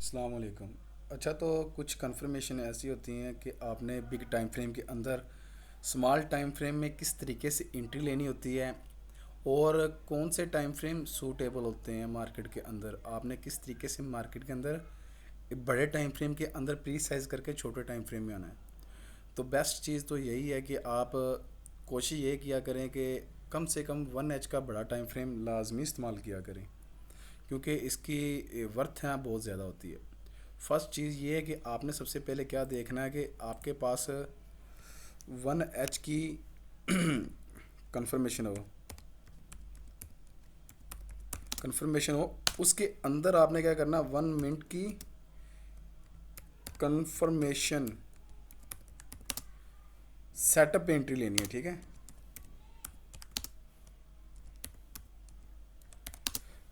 अस्सलाम वालेकुम। अच्छा, तो कुछ कंफर्मेशन ऐसी होती हैं कि आपने बिग टाइम फ्रेम के अंदर स्मॉल टाइम फ्रेम में किस तरीके से एंट्री लेनी होती है, और कौन से टाइम फ्रेम सूटेबल होते हैं मार्केट के अंदर, आपने किस तरीके से मार्केट के अंदर बड़े टाइम फ्रेम के अंदर प्री साइज करके छोटे टाइम फ्रेम में आना है। तो बेस्ट चीज़ तो यही है कि आप कोशिश ये किया करें कि कम से कम 1 एच का बड़ा टाइम फ्रेम लाजमी इस्तेमाल किया करें, क्योंकि इसकी वर्थ है बहुत ज़्यादा होती है। फर्स्ट चीज़ ये है कि आपने सबसे पहले क्या देखना है कि आपके पास 1 एच की कंफर्मेशन हो उसके अंदर आपने क्या करना, 1 मिनट की कंफर्मेशन सेटअप पे एंट्री लेनी है। ठीक है,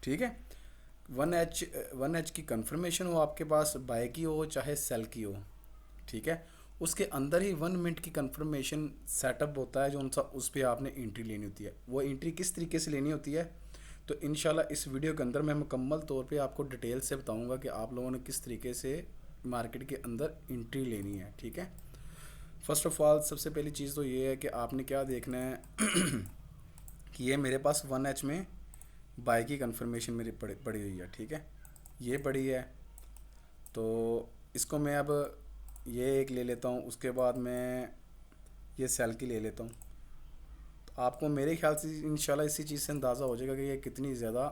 ठीक है। 1 एच की कंफर्मेशन हो आपके पास, बाय की हो चाहे सेल की हो, ठीक है। उसके अंदर ही 1 मिनट की कंफर्मेशन सेटअप होता है, जो उनसा उस पर आपने एंट्री लेनी होती है। वो एंट्री किस तरीके से लेनी होती है, तो इंशाल्लाह इस वीडियो के अंदर मैं मुकम्मल तौर पे आपको डिटेल से बताऊंगा कि आप लोगों ने किस तरीके से मार्केट के अंदर एंट्री लेनी है। ठीक है, फर्स्ट ऑफ ऑल सबसे पहली चीज़ तो ये है कि आपने क्या देखना है कि ये मेरे पास 1 एच में बाय की कंफर्मेशन मेरी पड़ी हुई है। ठीक है, ये पड़ी है, तो इसको मैं अब ये एक ले लेता हूँ, उसके बाद मैं ये सेल की ले लेता हूँ। तो आपको मेरे ख्याल से इंशाल्लाह इसी चीज़ से अंदाज़ा हो जाएगा कि ये कितनी ज़्यादा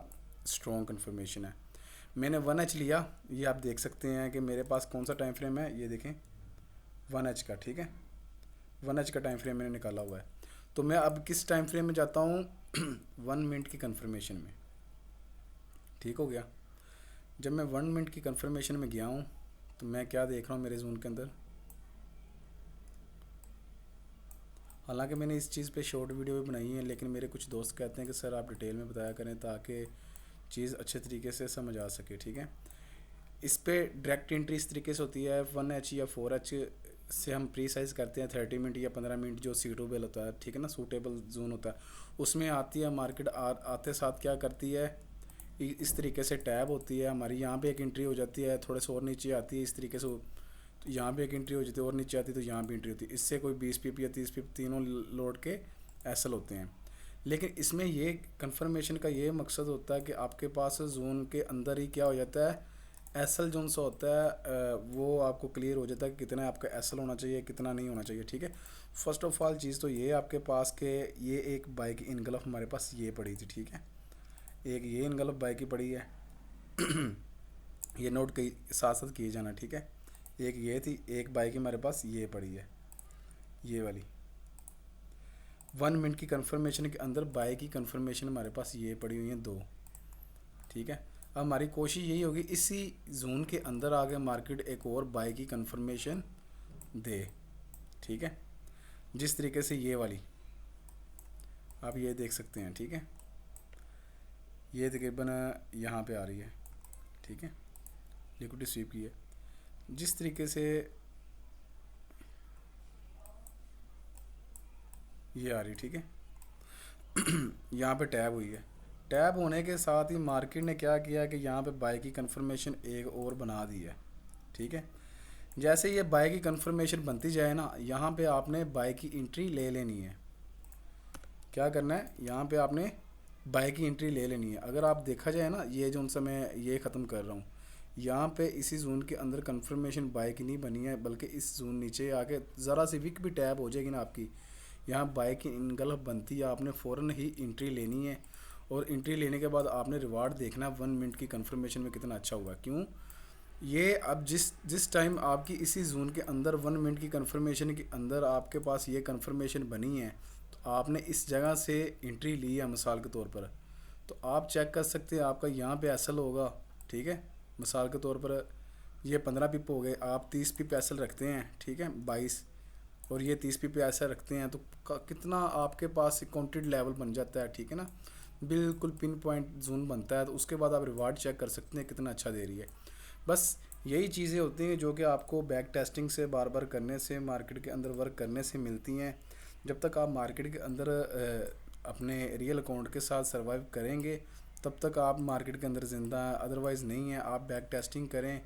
स्ट्रॉन्ग कंफर्मेशन है। मैंने 1 एच लिया, ये आप देख सकते हैं कि मेरे पास कौन सा टाइम फ्रेम है, ये देखें 1 एच का। ठीक है, 1 एच का टाइम फ्रेम मैंने निकाला हुआ है। तो मैं अब किस टाइम फ्रेम में जाता हूँ 1 मिनट की कंफर्मेशन में। ठीक हो गया। जब मैं 1 मिनट की कंफर्मेशन में गया हूँ तो मैं क्या देख रहा हूँ मेरे जोन के अंदर, हालांकि मैंने इस चीज़ पे शॉर्ट वीडियो भी बनाई है, लेकिन मेरे कुछ दोस्त कहते हैं कि सर आप डिटेल में बताया करें ताकि चीज़ अच्छे तरीके से समझ आ सके। ठीक है, इस पे डायरेक्ट एंट्री इस तरीके से होती है, 1 एच या 4 एच से हम प्री साइज करते हैं 30 मिनट या 15 मिनट जो सूटेबल होता है, ठीक है ना, सूटेबल जोन होता है, उसमें आती है मार्केट। आते साथ क्या करती है, इस तरीके से टैब होती है हमारी, यहाँ पे एक एंट्री हो जाती है, थोड़े से और नीचे आती है इस तरीके से, तो यहाँ पे एक एंट्री हो जाती है, और नीचे आती है तो यहाँ पे एंट्री होती है। इससे कोई 20 पिप या 30 पिप तीनों लोड के एसल होते हैं। लेकिन इसमें ये कंफर्मेशन का ये मकसद होता है कि आपके पास जोन के अंदर ही क्या हो जाता है, एसल जोन सा होता है, वो आपको क्लियर हो जाता है कि कितना आपका एसल होना चाहिए, कितना नहीं होना चाहिए। ठीक है, फर्स्ट ऑफ ऑल चीज़ तो ये आपके पास के ये एक बाइक इनगल्फ हमारे पास ये पड़ी थी। ठीक है, एक ये इनगल्फ बाइक की पड़ी है ये नोट के साथ साथ किए जाना। ठीक है, एक ये थी, एक बाइक हमारे पास ये पड़ी है, ये वाली 1 मिनट की कंफर्मेशन के अंदर बाय की कंफर्मेशन हमारे पास ये पड़ी हुई है दो। ठीक है, अब हमारी कोशिश यही होगी इसी जोन के अंदर आगे मार्केट एक और बाय की कंफर्मेशन दे। ठीक है, जिस तरीके से ये वाली आप ये देख सकते हैं। ठीक है, ये तकरीबन यहाँ पे आ रही है। ठीक है, लिक्विडिटी स्वीप की है, जिस तरीके से ये आ रही। ठीक है, यहाँ पे टैब हुई है, टैब होने के साथ ही मार्केट ने क्या किया कि यहाँ पे बाय की कंफर्मेशन एक और बना दी है। ठीक है, जैसे ये बाय की कंफर्मेशन बनती जाए ना, यहाँ पे आपने बाय की एंट्री ले लेनी है। क्या करना है, यहाँ पे आपने बाय की एंट्री ले लेनी है। अगर आप देखा जाए ना, ये जो उनसे मैं ये ख़त्म कर रहा हूँ, यहाँ पे इसी जोन के अंदर कंफर्मेशन बाय की नहीं बनी है, बल्कि इस जोन नीचे आके ज़रा सी विक भी टैब हो जाएगी ना आपकी, यहाँ बाय की इनगल्फ बनती है, आपने फ़ौरन ही एंट्री लेनी है। और एंट्री लेने के बाद आपने रिवार्ड देखना 1 मिनट की कंफर्मेशन में कितना अच्छा हुआ। क्यों, ये अब जिस जिस टाइम आपकी इसी जोन के अंदर 1 मिनट की कंफर्मेशन के अंदर आपके पास ये कंफर्मेशन बनी है, तो आपने इस जगह से एंट्री ली है मिसाल के तौर पर, तो आप चेक कर सकते हैं आपका यहाँ पे एसल होगा। ठीक है, मिसाल के तौर पर ये 15 पिप हो गए, आप 30 पिप एसल रखते हैं। ठीक है, 22, और ये 30 पिप ऐसा रखते हैं, तो कितना आपके पास काउंटेड लेवल बन जाता है। ठीक है ना, बिल्कुल पिन पॉइंट जोन बनता है। तो उसके बाद आप रिवार्ड चेक कर सकते हैं कितना अच्छा दे रही है। बस यही चीज़ें होती हैं जो कि आपको बैक टेस्टिंग से बार बार करने से, मार्केट के अंदर वर्क करने से मिलती हैं। जब तक आप मार्केट के अंदर अपने रियल अकाउंट के साथ सर्वाइव करेंगे, तब तक आप मार्केट के अंदर ज़िंदा हैं, अदरवाइज़ नहीं है। आप बैक टेस्टिंग करें,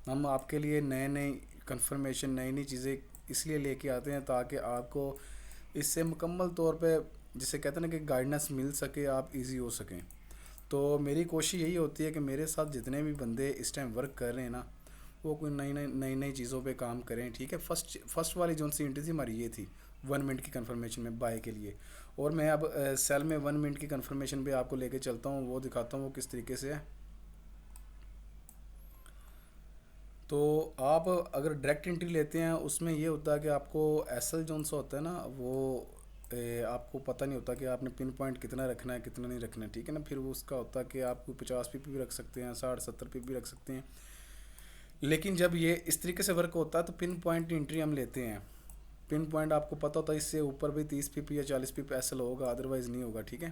हम आपके लिए नए नए कंफर्मेशन, नई नई चीज़ें इसलिए लेके आते हैं ताकि आपको इससे मुकम्मल तौर पे, जिसे कहते हैं ना कि गाइडेंस मिल सके, आप इजी हो सकें। तो मेरी कोशिश यही होती है कि मेरे साथ जितने भी बंदे इस टाइम वर्क कर रहे हैं ना, वो कोई नई नई चीज़ों पे काम करें, ठीक है। फर्स्ट वाली जो सी इंट्री थी हमारी ये थी 1 मिनट की कंफर्मेशन में बाय के लिए। और मैं अब सेल में 1 मिनट की कंफर्मेशन पे आपको लेके चलता हूँ, वो दिखाता हूँ वो किस तरीके से है। तो आप अगर डायरेक्ट एंट्री लेते हैं उसमें ये होता है कि आपको एसएल जोन सा होता है ना, वो आपको पता नहीं होता कि आपने पिन पॉइंट कितना रखना है कितना नहीं रखना है, ठीक है ना। फिर वो उसका होता है कि आप 50 पीपी भी रख सकते हैं, 60-70 पीपी भी रख सकते हैं। लेकिन जब ये इस तरीके से वर्क होता है तो पिन पॉइंट एंट्री हम लेते हैं। पिन पॉइंट आपको पता होता है, इससे ऊपर भी 30 पीपी या 40 पीपी एसएल होगा, अदरवाइज़ नहीं होगा, ठीक है।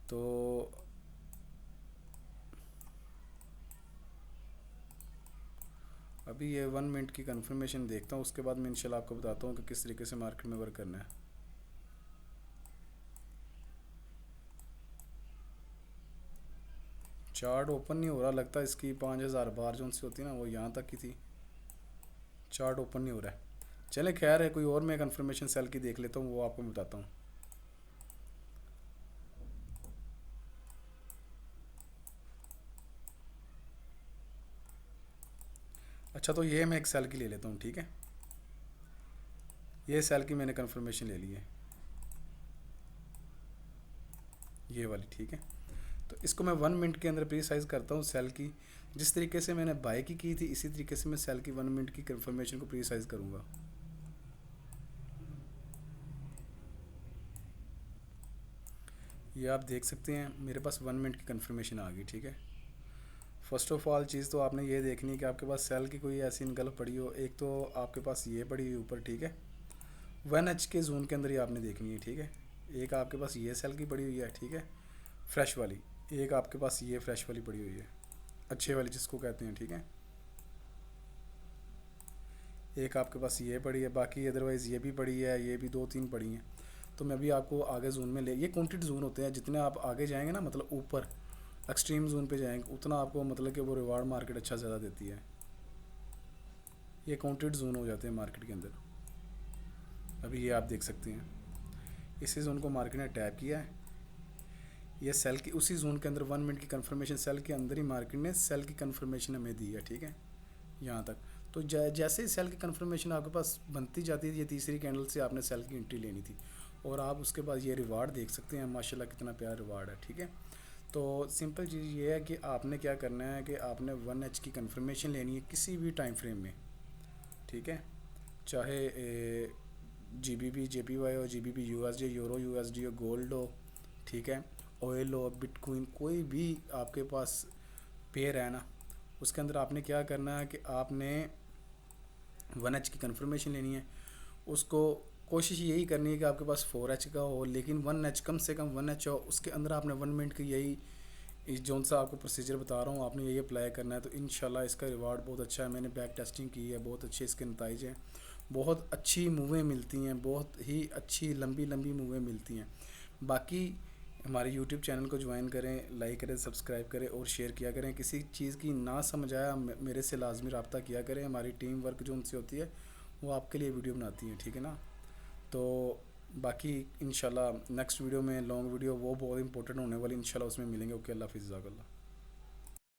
तो अभी ये 1 मिनट की कंफर्मेशन देखता हूँ, उसके बाद मैं इंशाल्लाह आपको बताता हूँ कि किस तरीके से मार्केट में वर्क करना है। चार्ट ओपन नहीं हो रहा, लगता है इसकी 5000 बार जो सी होती है ना, वो यहाँ तक की थी। चार्ट ओपन नहीं हो रहा है। चले खैर है, कोई और मैं कंफर्मेशन सेल की देख लेता हूँ, वो आपको मैं बताता हूँ। अच्छा, तो ये मैं एक सेल की ले लेता हूँ, ठीक है। ये सेल की मैंने कंफर्मेशन ले ली है, ये वाली, ठीक है। तो इसको मैं 1 मिनट के अंदर प्री साइज करता हूँ सेल की। जिस तरीके से मैंने बाय की थी, इसी तरीके से मैं सेल की 1 मिनट की कंफर्मेशन को प्री साइज करूँगा। ये आप देख सकते हैं मेरे पास 1 मिनट की कंफर्मेशन आ गई, ठीक है। फर्स्ट ऑफ ऑल चीज़ तो आपने ये देखनी है कि आपके पास सेल की कोई ऐसी इनगल्फ पड़ी हो। एक तो आपके पास ये पड़ी हुई ऊपर, ठीक है, 1H के जोन के अंदर ही आपने देखनी है, ठीक है। एक आपके पास ये सेल की पड़ी हुई है, ठीक है, फ्रेश वाली। एक आपके पास ये फ्रेश वाली पड़ी हुई है, अच्छे वाली जिसको कहते हैं, ठीक है। एक आपके पास ये पड़ी है, बाकी अदरवाइज़ ये भी पड़ी है, ये भी 2-3 पड़ी हैं। तो मैं भी आपको आगे जोन में ले, ये क्वांटिटी जोन होते हैं, जितने आप आगे जाएंगे ना, मतलब ऊपर एक्सट्रीम जोन पे जाएंगे, उतना आपको मतलब कि वो रिवार्ड मार्केट अच्छा ज़्यादा देती है। ये काउंटेड जोन हो जाते हैं मार्केट के अंदर। अभी ये आप देख सकते हैं, इसी जोन को मार्केट ने टैप किया है। ये सेल की उसी जोन के अंदर 1 मिनट की कंफर्मेशन सेल के अंदर ही मार्केट ने सेल की कंफर्मेशन हमें दी है, ठीक है, यहाँ तक। तो जैसे ही सेल की कंफर्मेशन आपके पास बनती जाती है, ये तीसरी कैंडल से आपने सेल की एंट्री लेनी थी, और आप उसके बाद ये रिवार्ड देख सकते हैं, माशाल्लाह कितना प्यारा रिवार्ड है, ठीक है। तो सिंपल चीज़ ये है कि आपने क्या करना है कि आपने 1H की कंफर्मेशन लेनी है किसी भी टाइम फ्रेम में, ठीक है। चाहे GBP JPY हो, GBP USD, यूरो USD हो, गोल्ड हो, ठीक है, ऑयल हो, बिटकॉइन, कोई भी आपके पास पेयर है ना, उसके अंदर आपने क्या करना है कि आपने 1H की कंफर्मेशन लेनी है। उसको कोशिश यही करनी है कि आपके पास 4H का हो, लेकिन 1H कम से कम 1H हो, उसके अंदर आपने 1 मिनट की यही इस जोन सा आपको प्रोसीजर बता रहा हूँ, आपने यही अप्लाई करना है। तो इंशाल्लाह इसका रिवार्ड बहुत अच्छा है, मैंने बैक टेस्टिंग की है, बहुत अच्छे इसके नतीजे हैं, बहुत अच्छी मूवें मिलती हैं, बहुत ही अच्छी लंबी लंबी मूवें मिलती हैं। बाकी हमारे यूट्यूब चैनल को ज्वाइन करें, लाइक करें, सब्सक्राइब करें और शेयर किया करें। किसी चीज़ की ना समझ आया मेरे से लाजमी रब्ता किया करें, हमारी टीम वर्क जो उनसे होती है वो आपके लिए वीडियो बनाती है, ठीक है ना। तो बाकी इंशाल्लाह नेक्स्ट वीडियो में लॉन्ग वीडियो वो बहुत इंपॉर्टेंट होने वाली, इंशाल्लाह उसमें मिलेंगे। ओके, अल्लाह हाफिज़, जज़ाकल्लाह।